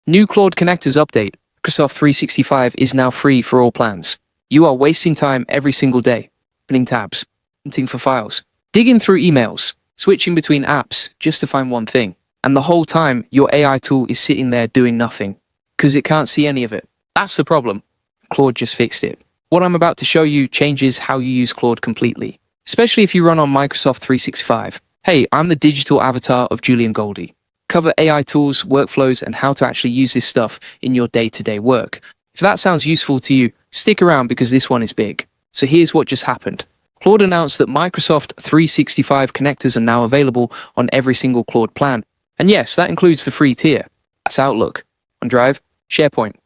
New Claude connectors update. Microsoft 365 is now free for all plans. You are wasting time every single day, opening tabs, hunting for files, digging through emails, switching between apps just to find one thing. And the whole time, your AI tool is sitting there doing nothing, because it can't see any of it. That's the problem. Claude just fixed it. What I'm about to show you changes how you use Claude completely, especially if you run on Microsoft 365. Hey, I'm the digital avatar of Julian Goldie. Cover AI tools, workflows, and how to actually use this stuff in your day-to-day work. If that sounds useful to you, stick around because this one is big. So here's what just happened. Claude announced that Microsoft 365 connectors are now available on every single Claude plan. And yes, that includes the free tier. That's Outlook, OneDrive, SharePoint.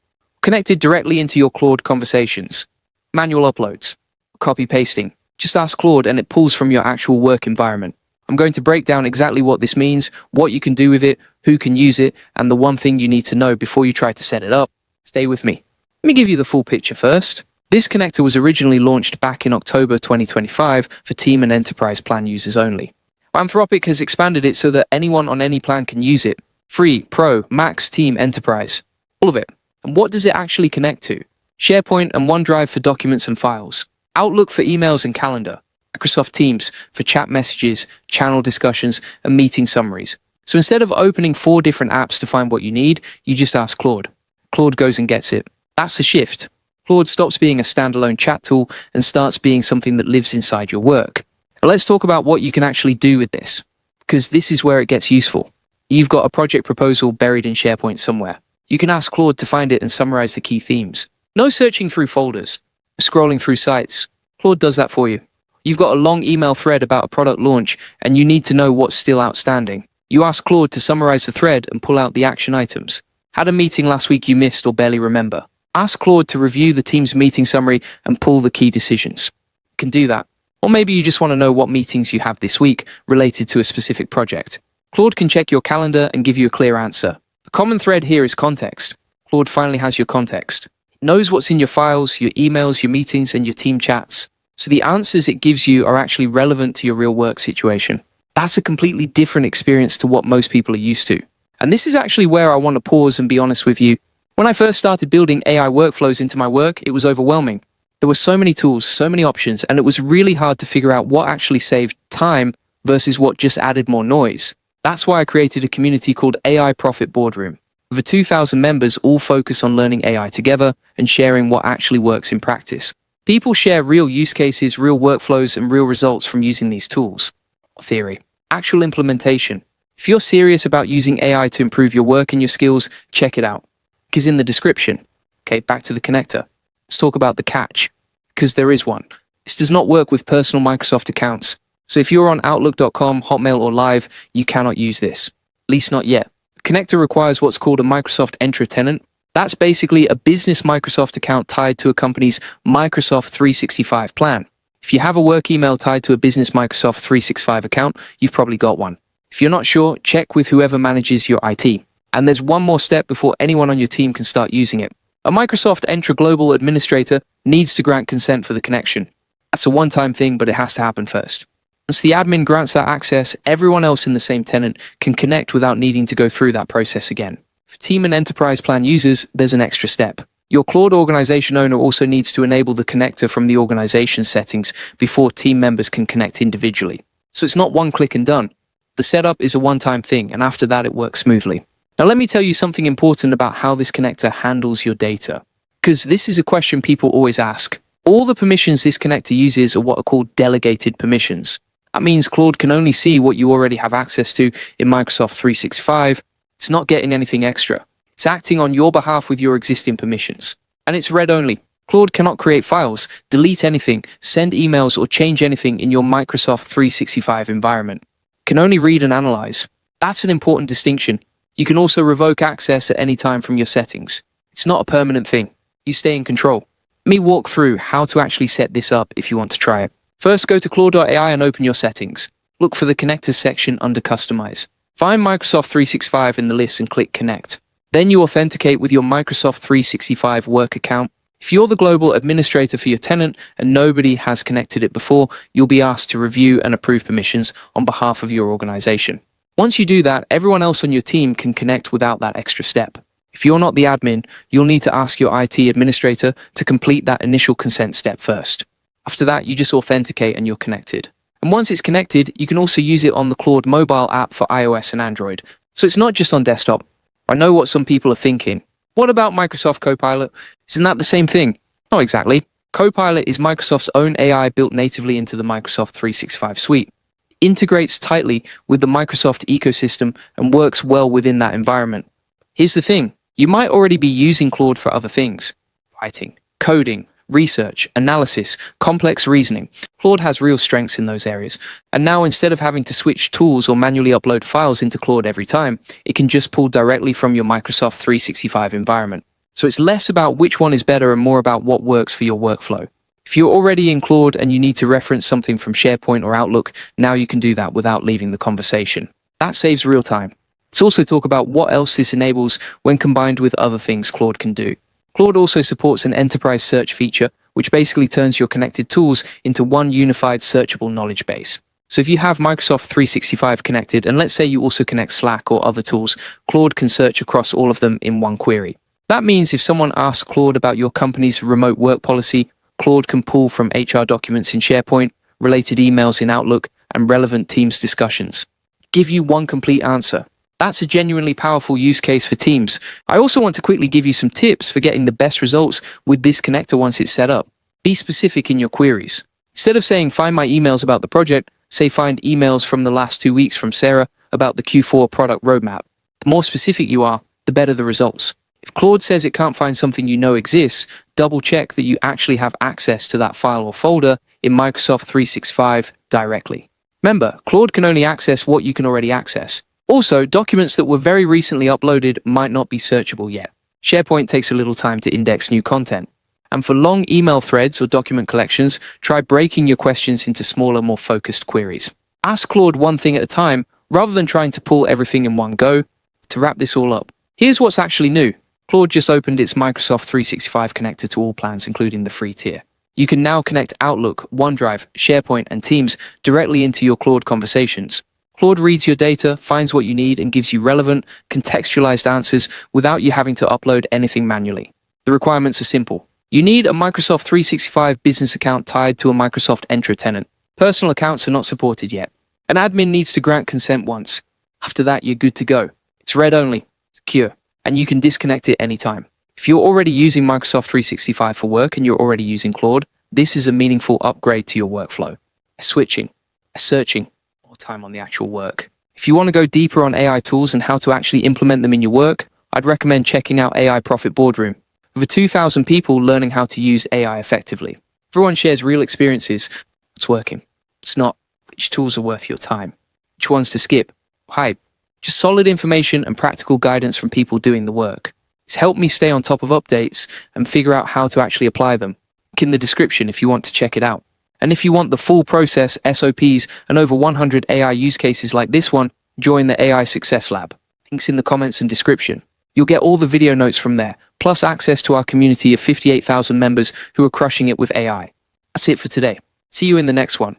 Connected directly into your Claude conversations. Manual uploads, copy pasting. Just ask Claude and it pulls from your actual work environment. I'm going to break down exactly what this means, what you can do with it, who can use it, and the one thing you need to know before you try to set it up. Stay with me. Let me give you the full picture first. This connector was originally launched back in October 2025 for Team and Enterprise plan users only. Anthropic has expanded it so that anyone on any plan can use it. Free, Pro, Max, Team, Enterprise. All of it. And what does it actually connect to? SharePoint and OneDrive for documents and files. Outlook for emails and calendar. Microsoft Teams for chat messages, channel discussions, and meeting summaries. So instead of opening 4 different apps to find what you need, you just ask Claude. Claude goes and gets it. That's the shift. Claude stops being a standalone chat tool and starts being something that lives inside your work. But let's talk about what you can actually do with this, because this is where it gets useful. You've got a project proposal buried in SharePoint somewhere. You can ask Claude to find it and summarize the key themes. No searching through folders, scrolling through sites. Claude does that for you. You've got a long email thread about a product launch and you need to know what's still outstanding. You ask Claude to summarize the thread and pull out the action items. Had a meeting last week you missed or barely remember. Ask Claude to review the team's meeting summary and pull the key decisions. You can do that. Or maybe you just want to know what meetings you have this week related to a specific project. Claude can check your calendar and give you a clear answer. The common thread here is context. Claude finally has your context. It knows what's in your files, your emails, your meetings, and your team chats. So the answers it gives you are actually relevant to your real work situation. That's a completely different experience to what most people are used to. And this is actually where I want to pause and be honest with you. When I first started building AI workflows into my work, it was overwhelming. There were so many tools, so many options, and it was really hard to figure out what actually saved time versus what just added more noise. That's why I created a community called AI Profit Boardroom. Over 2,000 members all focus on learning AI together and sharing what actually works in practice. People share real use cases, real workflows, and real results from using these tools. Theory. Actual implementation. If you're serious about using AI to improve your work and your skills, check it out. Because in the description. Okay, back to the connector. Let's talk about the catch. Because there is one. This does not work with personal Microsoft accounts. So if you're on Outlook.com, Hotmail, or Live, you cannot use this. At least not yet. The connector requires what's called a Microsoft Entra Tenant. That's basically a business Microsoft account tied to a company's Microsoft 365 plan. If you have a work email tied to a business Microsoft 365 account, you've probably got one. If you're not sure, check with whoever manages your IT. And there's one more step before anyone on your team can start using it. A Microsoft Entra Global Administrator needs to grant consent for the connection. That's a one-time thing, but it has to happen first. Once the admin grants that access, everyone else in the same tenant can connect without needing to go through that process again. For Team and Enterprise Plan users, there's an extra step. Your Claude organization owner also needs to enable the connector from the organization settings before team members can connect individually. So it's not one click and done. The setup is a one-time thing, and after that it works smoothly. Now let me tell you something important about how this connector handles your data. Because this is a question people always ask. All the permissions this connector uses are what are called delegated permissions. That means Claude can only see what you already have access to in Microsoft 365. It's not getting anything extra. It's acting on your behalf with your existing permissions. And it's read-only. Claude cannot create files, delete anything, send emails, or change anything in your Microsoft 365 environment. It can only read and analyze. That's an important distinction. You can also revoke access at any time from your settings. It's not a permanent thing. You stay in control. Let me walk through how to actually set this up if you want to try it. First, go to Claude AI and open your settings. Look for the Connectors section under Customize. Find Microsoft 365 in the list and click Connect. Then you authenticate with your Microsoft 365 work account. If you're the global administrator for your tenant and nobody has connected it before, you'll be asked to review and approve permissions on behalf of your organization. Once you do that, everyone else on your team can connect without that extra step. If you're not the admin, you'll need to ask your IT administrator to complete that initial consent step first. After that, you just authenticate and you're connected. And once it's connected, you can also use it on the Claude mobile app for iOS and Android. So it's not just on desktop. I know what some people are thinking. What about Microsoft Copilot? Isn't that the same thing? Not exactly. Copilot is Microsoft's own AI built natively into the Microsoft 365 suite. It integrates tightly with the Microsoft ecosystem and works well within that environment. Here's the thing. You might already be using Claude for other things. Writing, coding, research, analysis, complex reasoning. Claude has real strengths in those areas. And now instead of having to switch tools or manually upload files into Claude every time, it can just pull directly from your Microsoft 365 environment. So it's less about which one is better and more about what works for your workflow. If you're already in Claude and you need to reference something from SharePoint or Outlook, now you can do that without leaving the conversation. That saves real time. Let's also talk about what else this enables when combined with other things Claude can do. Claude also supports an enterprise search feature, which basically turns your connected tools into one unified searchable knowledge base. So if you have Microsoft 365 connected, and let's say you also connect Slack or other tools, Claude can search across all of them in one query. That means if someone asks Claude about your company's remote work policy, Claude can pull from HR documents in SharePoint, related emails in Outlook, and relevant Teams discussions. Give you one complete answer. That's a genuinely powerful use case for Teams. I also want to quickly give you some tips for getting the best results with this connector once it's set up. Be specific in your queries. Instead of saying find my emails about the project, say find emails from the last 2 weeks from Sarah about the Q4 product roadmap. The more specific you are, the better the results. If Claude says it can't find something you know exists, double check that you actually have access to that file or folder in Microsoft 365 directly. Remember, Claude can only access what you can already access. Also, documents that were very recently uploaded might not be searchable yet. SharePoint takes a little time to index new content. And for long email threads or document collections, try breaking your questions into smaller, more focused queries. Ask Claude one thing at a time, rather than trying to pull everything in one go. To wrap this all up, here's what's actually new. Claude just opened its Microsoft 365 connector to all plans, including the free tier. You can now connect Outlook, OneDrive, SharePoint, and Teams directly into your Claude conversations. Claude reads your data, finds what you need, and gives you relevant, contextualized answers without you having to upload anything manually. The requirements are simple. You need a Microsoft 365 business account tied to a Microsoft Entra Tenant. Personal accounts are not supported yet. An admin needs to grant consent once. After that, you're good to go. It's read-only, secure, and you can disconnect it anytime. If you're already using Microsoft 365 for work and you're already using Claude, this is a meaningful upgrade to your workflow. Switching, searching, more time on the actual work. If you want to go deeper on AI tools and how to actually implement them in your work, I'd recommend checking out AI Profit Boardroom. Over 2,000 people learning how to use AI effectively. Everyone shares real experiences. What's working? What's not? Which tools are worth your time? Which ones to skip? Hype. Just solid information and practical guidance from people doing the work. It's helped me stay on top of updates and figure out how to actually apply them. Link in the description if you want to check it out. And if you want the full process, SOPs, and over 100 AI use cases like this one, join the AI Success Lab. Links in the comments and description. You'll get all the video notes from there, plus access to our community of 58,000 members who are crushing it with AI. That's it for today. See you in the next one.